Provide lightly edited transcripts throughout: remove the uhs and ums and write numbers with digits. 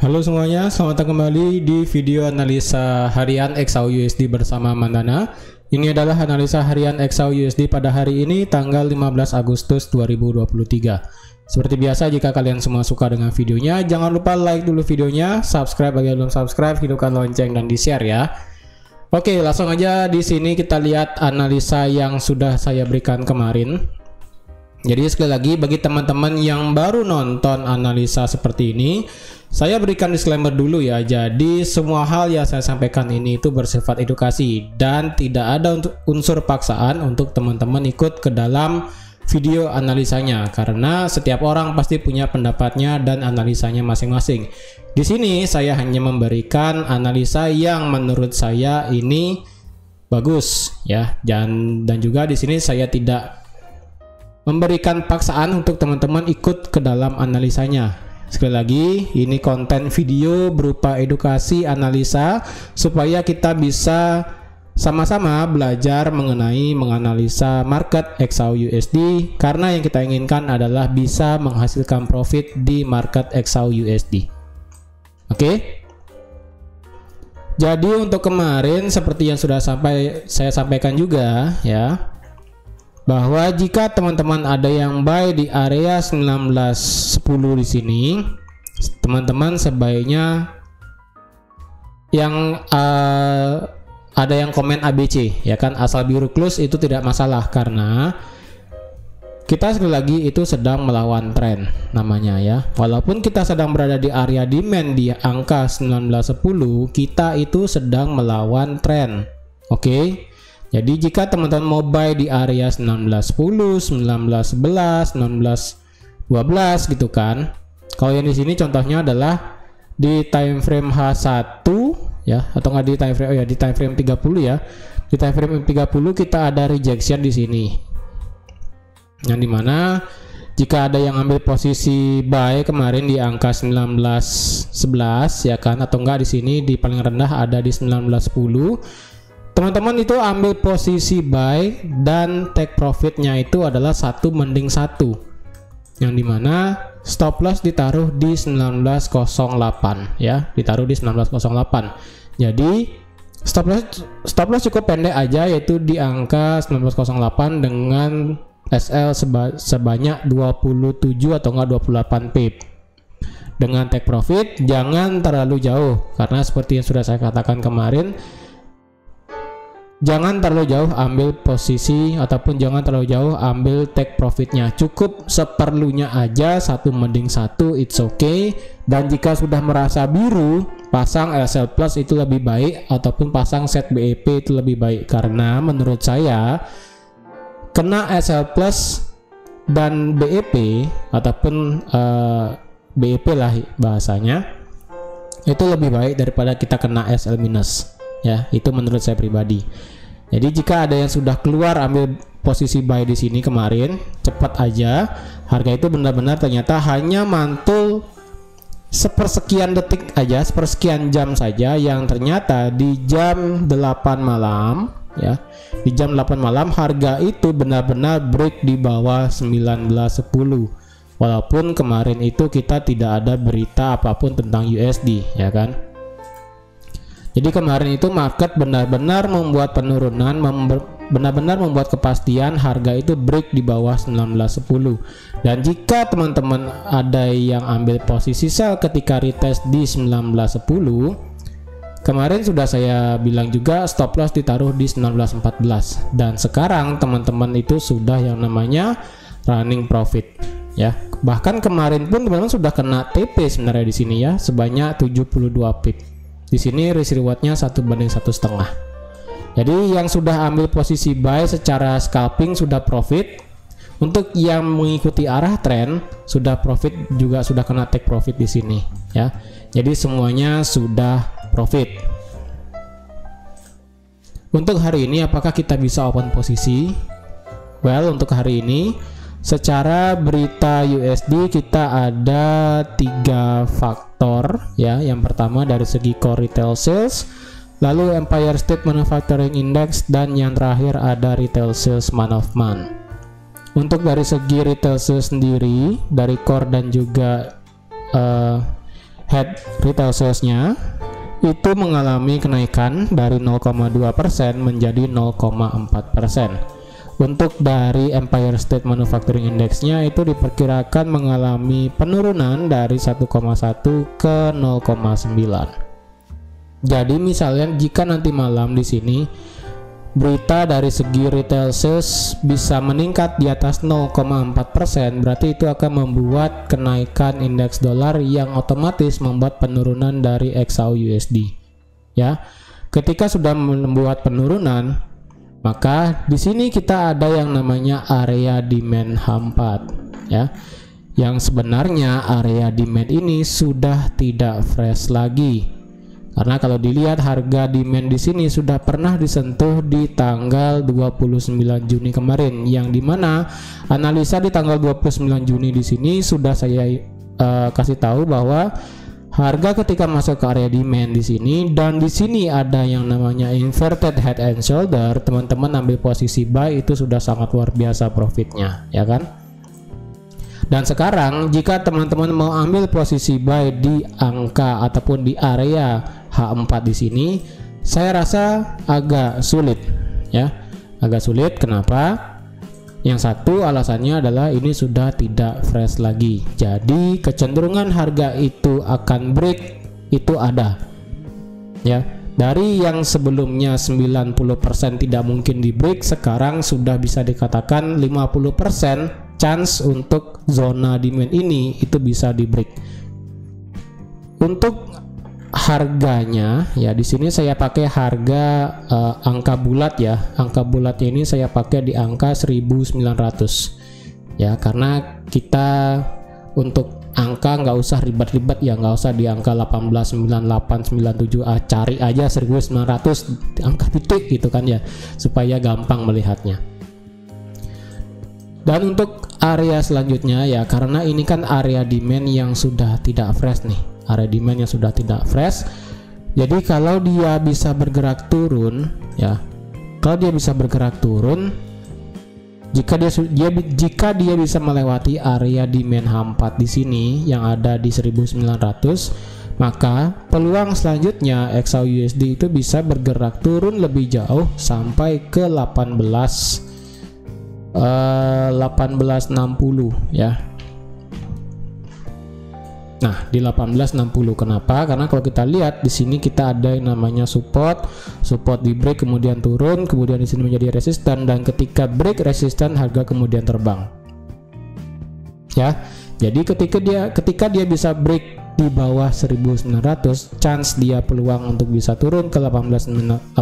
Halo semuanya, selamat datang kembali di video analisa harian XAU/USD bersama Mandana. Ini adalah analisa harian XAU/USD pada hari ini tanggal 15 Agustus 2023. Seperti biasa, jika kalian semua suka dengan videonya, jangan lupa like dulu videonya, subscribe bagi yang belum subscribe, hidupkan lonceng dan di-share ya. Oke, langsung aja di sini kita lihat analisa yang sudah saya berikan kemarin. Jadi sekali lagi bagi teman-teman yang baru nonton analisa seperti ini, saya berikan disclaimer dulu ya. Jadi semua hal yang saya sampaikan ini itu bersifat edukasi dan tidak ada unsur paksaan untuk teman-teman ikut ke dalam video analisanya, karena setiap orang pasti punya pendapatnya dan analisanya masing-masing. Di sini saya hanya memberikan analisa yang menurut saya ini bagus ya, dan juga di sini saya tidak memberikan paksaan untuk teman-teman ikut ke dalam analisanya. Sekali lagi, ini konten video berupa edukasi analisa supaya kita bisa sama-sama belajar mengenai menganalisa market XAU/USD, karena yang kita inginkan adalah bisa menghasilkan profit di market XAU/USD. Oke? Jadi untuk kemarin seperti yang sudah saya sampaikan juga ya, bahwa jika teman-teman ada yang buy di area 1910 di sini, teman-teman sebaiknya yang ada yang komen ABC ya kan, asal biru close itu tidak masalah, karena kita sekali lagi itu sedang melawan tren namanya ya. Walaupun kita sedang berada di area demand di angka 1910, kita itu sedang melawan tren. Oke? Jadi jika teman-teman mau buy di area 1910, 1911, 1912 gitu kan. Kalau yang di sini contohnya adalah di time frame H1 ya, atau enggak di time frame di time frame 30 ya. Di time frame 30 kita ada rejection di sini. Yang dimana jika ada yang ambil posisi buy kemarin di angka 1911 ya kan, atau enggak di sini di paling rendah ada di 1910, teman-teman itu ambil posisi buy dan take profitnya itu adalah 1/1, yang dimana stop loss ditaruh di 1908 ya, ditaruh di 1908. Jadi stop loss cukup pendek aja, yaitu di angka 1908 dengan SL sebanyak 27 atau enggak 28 pip. Dengan take profit jangan terlalu jauh, karena seperti yang sudah saya katakan kemarin, jangan terlalu jauh ambil posisi ataupun jangan terlalu jauh ambil take profitnya, cukup seperlunya aja, 1/1, it's okay. Dan jika sudah merasa biru, pasang LSL plus itu lebih baik, ataupun pasang set BEP itu lebih baik, karena menurut saya kena SL plus dan BEP ataupun BEP lah bahasanya, itu lebih baik daripada kita kena SL minus ya, itu menurut saya pribadi. Jadi jika ada yang sudah keluar ambil posisi buy di sini kemarin, cepat aja. Harga itu benar-benar ternyata hanya mantul sepersekian detik aja, sepersekian jam saja, yang ternyata di jam 8 malam ya, di jam 8 malam harga itu benar-benar break di bawah 1910. Walaupun kemarin itu kita tidak ada berita apapun tentang USD ya kan. Jadi kemarin itu market benar-benar membuat penurunan, benar-benar membuat kepastian harga itu break di bawah 1910. Dan jika teman-teman ada yang ambil posisi sell ketika retest di 1910, kemarin sudah saya bilang juga stop loss ditaruh di 1914. Dan sekarang teman-teman itu sudah yang namanya running profit ya. Bahkan kemarin pun teman-teman sudah kena TP sebenarnya di sini ya, sebanyak 72 pip. Di sini risk rewardnya 1/1,5. Jadi yang sudah ambil posisi buy secara scalping sudah profit. Untuk yang mengikuti arah tren sudah profit, juga sudah kena take profit di sini ya. Jadi semuanya sudah profit. Untuk hari ini apakah kita bisa open posisi? Well, untuk hari ini secara berita USD kita ada 3 faktor ya. Yang pertama dari segi core retail sales, lalu Empire State Manufacturing Index, dan yang terakhir ada retail sales month of month. Untuk dari segi retail sales sendiri, dari core dan juga head retail salesnya itu mengalami kenaikan dari 0,2% menjadi 0,4%. Untuk dari Empire State Manufacturing Index-nya itu diperkirakan mengalami penurunan dari 1,1 ke 0,9. Jadi misalnya jika nanti malam di sini berita dari segi retail sales bisa meningkat di atas 0,4%, berarti itu akan membuat kenaikan indeks dolar yang otomatis membuat penurunan dari XAU USD. Ya, ketika sudah membuat penurunan, maka di sini kita ada yang namanya area demand H4, ya. Yang sebenarnya area demand ini sudah tidak fresh lagi. Karena kalau dilihat harga demand di sini sudah pernah disentuh di tanggal 29 Juni kemarin, yang dimana analisa di tanggal 29 Juni di sini sudah saya kasih tahu bahwa harga ketika masuk ke area demand di sini, dan di sini ada yang namanya inverted head and shoulder, teman-teman ambil posisi buy itu sudah sangat luar biasa profitnya, ya kan? Dan sekarang jika teman-teman mau ambil posisi buy di angka ataupun di area H4 di sini, saya rasa agak sulit, ya, agak sulit. Kenapa? Yang satu alasannya adalah ini sudah tidak fresh lagi. Jadi kecenderungan harga itu akan break itu ada. Ya, dari yang sebelumnya 90% tidak mungkin di break, sekarang sudah bisa dikatakan 50% chance untuk zona demand ini itu bisa di break. Untuk harganya ya di sini saya pakai harga angka bulat ya. Angka bulatnya ini saya pakai di angka 1900 ya, karena kita untuk angka nggak usah ribet-ribet ya, nggak usah di angka 189897, cari aja 1900 angka titik gitu kan ya, supaya gampang melihatnya. Dan untuk area selanjutnya ya, karena ini kan area demand yang sudah tidak fresh nih, area demand yang sudah tidak fresh. Jadi kalau dia bisa bergerak turun ya, kalau dia bisa bergerak turun, jika dia bisa melewati area demand H4 di sini yang ada di 1900, maka peluang selanjutnya XAU USD itu bisa bergerak turun lebih jauh sampai ke 1860 ya. Nah, di 1860 kenapa? Karena kalau kita lihat di sini kita ada yang namanya support di break kemudian turun, kemudian di sini menjadi resisten, dan ketika break resisten harga kemudian terbang. Ya. Jadi ketika dia bisa break di bawah 1900, chance dia peluang untuk bisa turun ke 1860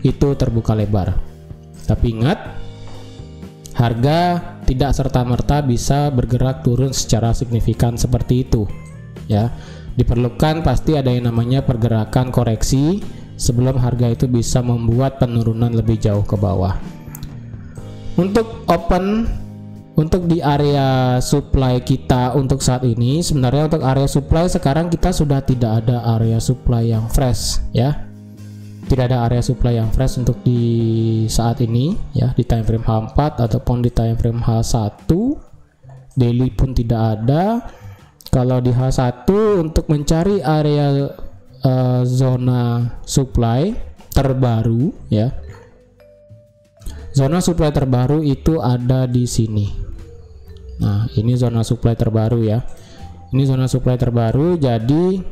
itu terbuka lebar. Tapi ingat, harga tidak serta-merta bisa bergerak turun secara signifikan seperti itu ya. Diperlukan pasti ada yang namanya pergerakan koreksi sebelum harga itu bisa membuat penurunan lebih jauh ke bawah. Untuk di area supply kita untuk saat ini, sebenarnya untuk area supply sekarang kita sudah tidak ada area supply yang fresh ya. Tidak ada area supply yang fresh untuk di saat ini ya, di time frame H4 ataupun di time frame H1. Daily pun tidak ada. Kalau di H1 untuk mencari area zona supply terbaru ya, zona supply terbaru itu ada di sini. Nah, ini zona supply terbaru ya, ini zona supply terbaru. Jadi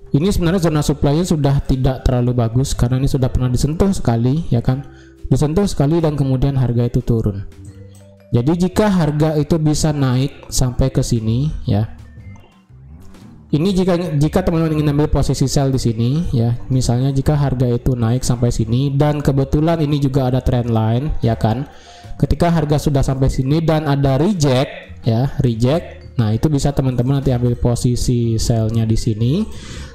ini sebenarnya zona supply-nya sudah tidak terlalu bagus karena ini sudah pernah disentuh sekali ya kan, disentuh sekali dan kemudian harga itu turun. Jadi jika harga itu bisa naik sampai ke sini ya, ini jika teman-teman ingin ambil posisi sell di sini ya, misalnya jika harga itu naik sampai sini dan kebetulan ini juga ada trend line ya kan, ketika harga sudah sampai sini dan ada reject ya, reject, nah itu bisa teman-teman nanti ambil posisi sell-nya di sini.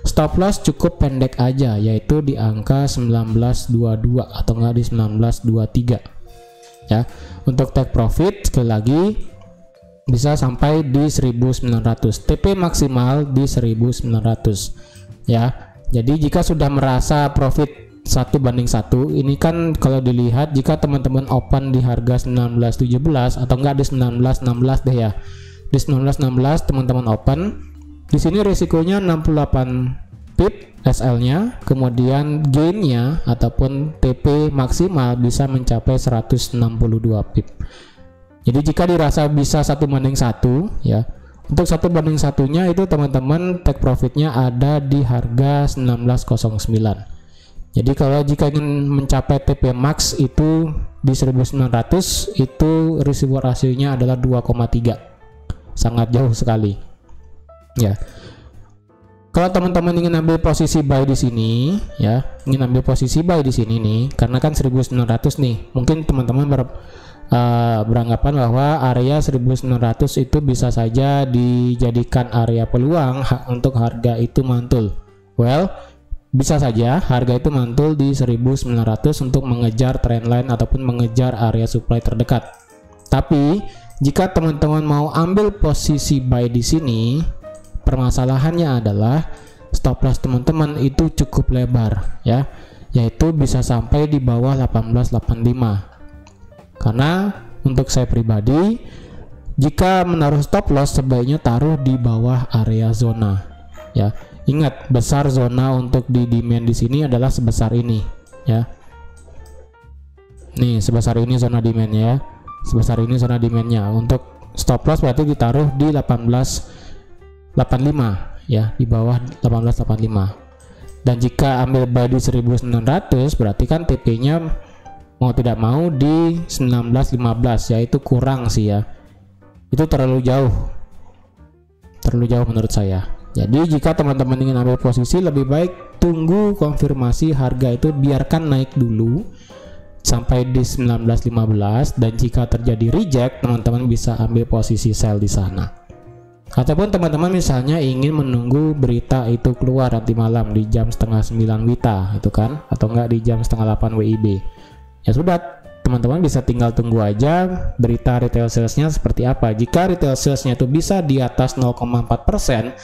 Stop loss cukup pendek aja, yaitu di angka 1922 atau enggak di 1923 ya. Untuk take profit sekali lagi bisa sampai di 1900, TP maksimal di 1900 ya. Jadi jika sudah merasa profit 1:1, ini kan kalau dilihat jika teman-teman open di harga 1917 atau enggak di 1916 deh ya, di 1916 teman-teman open, Di sini risikonya 68 pip SL-nya, kemudian gain-nya ataupun TP maksimal bisa mencapai 162 pip. Jadi jika dirasa bisa 1:1 ya, untuk 1:1-nya itu teman-teman take profitnya ada di harga 19.09. Jadi kalau jika ingin mencapai TP max itu di 1900, itu risiko rasionya adalah 2,3, sangat jauh sekali ya. Kalau teman-teman ingin ambil posisi buy di sini ya, ingin ambil posisi buy di sini nih, karena kan 1900 nih, mungkin teman-teman beranggapan bahwa area 1900 itu bisa saja dijadikan area peluang untuk harga itu mantul. Well, bisa saja harga itu mantul di 1900 untuk mengejar trendline ataupun mengejar area supply terdekat. Tapi jika teman-teman mau ambil posisi buy di sini, permasalahannya adalah stop loss teman-teman itu cukup lebar ya, yaitu bisa sampai di bawah 1885. Karena untuk saya pribadi, jika menaruh stop loss sebaiknya taruh di bawah area zona ya. Ingat, besar zona untuk di demand di sini adalah sebesar ini ya. Nih, sebesar ini zona demandnya ya. Sebesar ini zona demandnya. Untuk stop loss berarti ditaruh di 1885 ya, di bawah 1885. Dan jika ambil buy di 1900 berarti kan TP-nya mau tidak mau di 1915, yaitu kurang sih ya. Itu terlalu jauh menurut saya. Jadi jika teman-teman ingin ambil posisi, lebih baik tunggu konfirmasi harga itu, biarkan naik dulu sampai di 1915, dan jika terjadi reject teman-teman bisa ambil posisi sell di sana. Ataupun teman-teman misalnya ingin menunggu berita itu keluar nanti malam di jam 8:30 WITA itu kan, atau enggak di jam 7:30 WIB. Ya sudah, teman-teman bisa tinggal tunggu aja berita retail salesnya seperti apa. Jika retail salesnya itu bisa di atas 0,4%,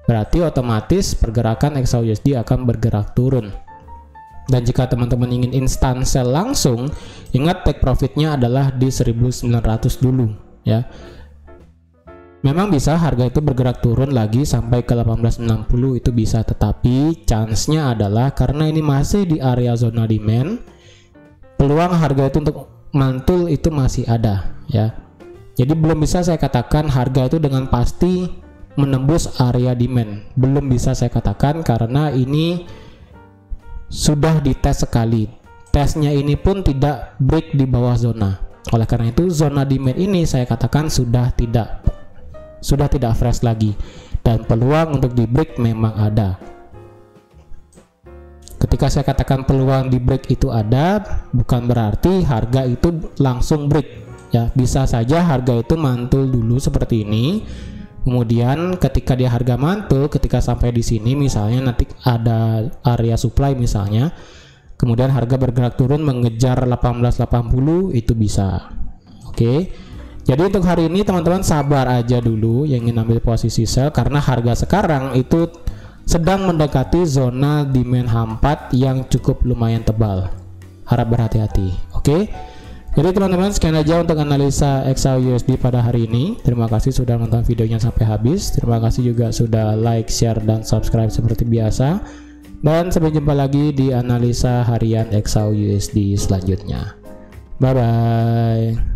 berarti otomatis pergerakan XAUUSD akan bergerak turun. Dan jika teman-teman ingin instant sell langsung, ingat take profitnya adalah di 1900 dulu ya. Memang bisa harga itu bergerak turun lagi sampai ke 1860, itu bisa, tetapi chance-nya adalah karena ini masih di area zona demand, peluang harga itu untuk mantul itu masih ada ya. Jadi belum bisa saya katakan harga itu dengan pasti menembus area demand, belum bisa saya katakan karena ini sudah dites sekali. Tesnya ini pun tidak break di bawah zona. Oleh karena itu zona demand ini saya katakan sudah tidak fresh lagi, dan peluang untuk di break memang ada. Ketika saya katakan peluang di break itu ada, bukan berarti harga itu langsung break ya. Bisa saja harga itu mantul dulu seperti ini, kemudian ketika dia harga mantul, ketika sampai di sini misalnya nanti ada area supply misalnya, kemudian harga bergerak turun mengejar 1880, itu bisa. Oke. Jadi untuk hari ini teman-teman sabar aja dulu yang ingin ambil posisi sell, karena harga sekarang itu sedang mendekati zona demand H4 yang cukup lumayan tebal. Harap berhati-hati. Oke. Jadi teman-teman, sekian aja untuk analisa XAUUSD pada hari ini. Terima kasih sudah nonton videonya sampai habis. Terima kasih juga sudah like, share, dan subscribe seperti biasa. Dan sampai jumpa lagi di analisa harian XAUUSD selanjutnya. Bye bye.